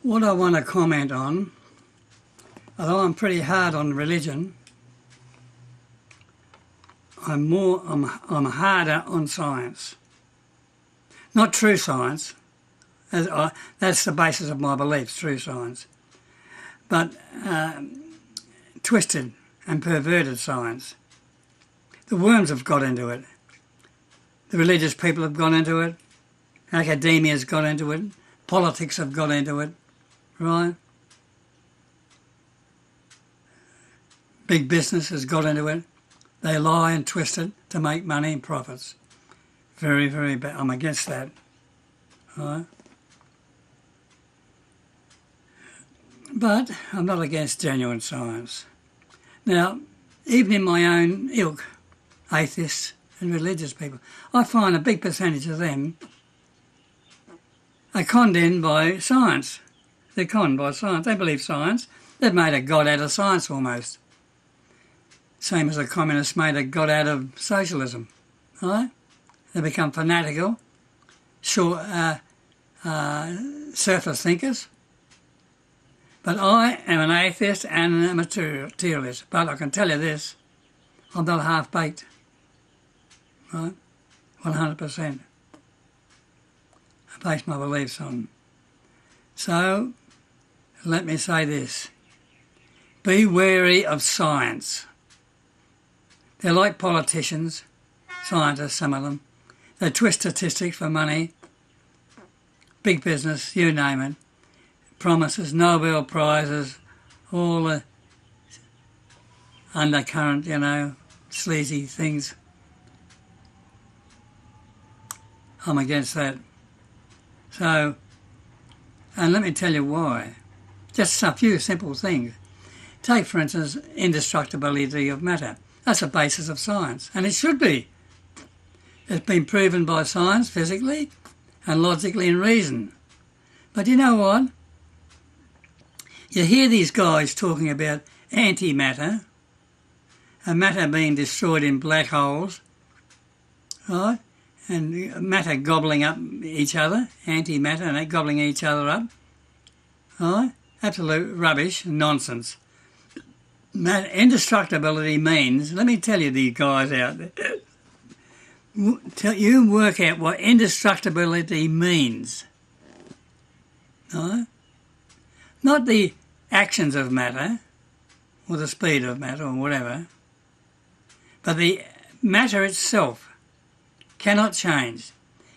What I want to comment on, although I'm pretty hard on religion, I'm harder on science. Not true science. That's the basis of my beliefs, true science. But twisted and perverted science. The worms have got into it. The religious people have gone into it. Academia's got into it. Politics have got into it. Right? Big business has got into it. They lie and twist it to make money and profits. Very, very bad. I'm against that. Right? But I'm not against genuine science. Now, even in my own ilk, atheists and religious people, I find a big percentage of them are conned in by science. They're conned by science. They believe science. They've made a god out of science almost. Same as the communists made a god out of socialism. Right? They become fanatical, surface thinkers. But I am an atheist and a materialist. But I can tell you this, I'm not half-baked. Right? 100%. I base my beliefs on. So, let me say this. Be wary of science. They're like politicians, scientists, some of them. They twist statistics for money, big business, you name it. Promises, Nobel Prizes, all the undercurrent, sleazy things. I'm against that. So, and let me tell you why. Just a few simple things. Take, for instance, indestructibility of matter. That's the basis of science, and it should be. It's been proven by science, physically, and logically and reason. But you know what? You hear these guys talking about antimatter, and matter being destroyed in black holes, right? And matter gobbling up each other, antimatter, and they gobbling each other up, right? Absolute rubbish, nonsense. Indestructibility means, let me tell you these guys out there, you work out what indestructibility means, right? Not the actions of matter, or the speed of matter, or whatever, but the matter itself cannot change.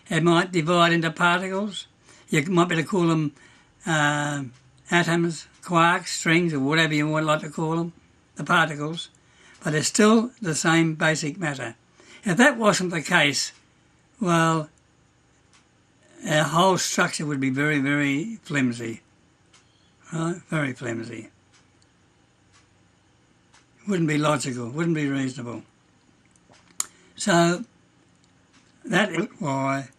It might divide into particles. You might be able to call them atoms, quarks, strings, or whatever you would like to call them, the particles, but it's still the same basic matter. If that wasn't the case, well, our whole structure would be very, very flimsy. Right? Very flimsy. Wouldn't be logical, wouldn't be reasonable. So, that is why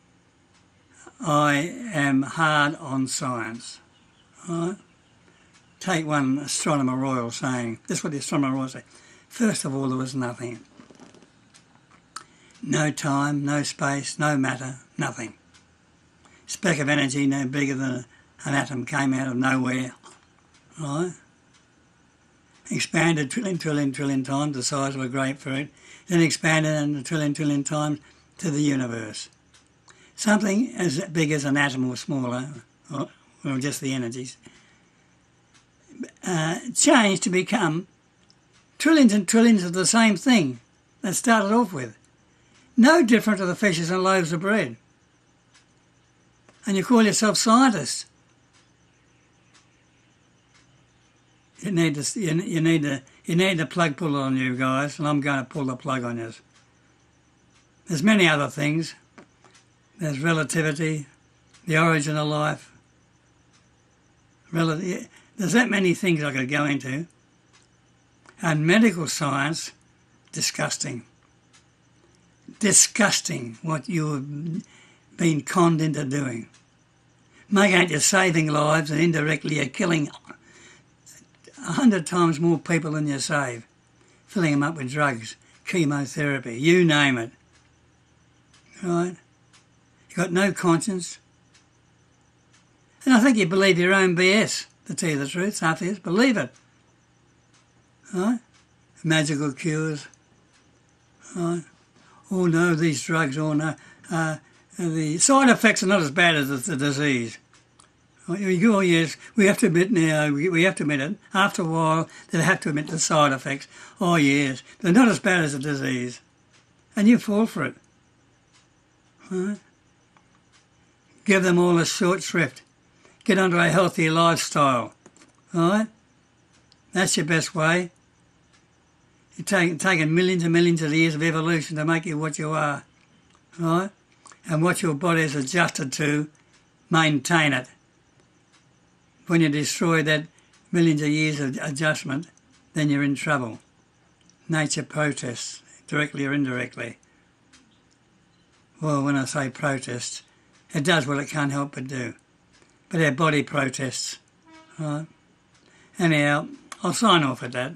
I am hard on science. Right? Take one astronomer royal saying, this is what the astronomer royal say, first of all there was nothing. No time, no space, no matter, nothing. Speck of energy no bigger than an atom came out of nowhere, right? Expanded trillion times the size of a grapefruit, then expanded a trillion times to the universe. Something as big as an atom or smaller, or just the energies, changed to become trillions and trillions of the same thing that started off with. No different to the fishes and loaves of bread. And you call yourself scientists. You need the plug puller on you guys, and I'm going to pull the plug on you. There's many other things. There's relativity, the origin of life. There's that many things I could go into. And medical science, disgusting. Disgusting what you've been conned into doing. Making out you're saving lives and indirectly you're killing 100 times more people than you save. Filling them up with drugs, chemotherapy, you name it. Right? You've got no conscience. then I think you believe your own BS, to tell you the truth. Stuff is, believe it. Right? Magical cures. Right? Oh no, these drugs, oh no. The side effects are not as bad as the disease. Oh yes, we have to admit now, we have to admit it. After a while, they have to admit the side effects. Oh yes, they're not as bad as the disease. And you fall for it. Right? Give them all a short shrift. Get onto a healthy lifestyle. Right? That's your best way. You've taken millions and millions of years of evolution to make you what you are. Right? And what your body is adjusted to, maintain it. When you destroy that millions of years of adjustment, then you're in trouble. Nature protests, directly or indirectly. Well, when I say protests, it does what it can't help but do. But our body protests. Right? Anyhow, I'll sign off at that.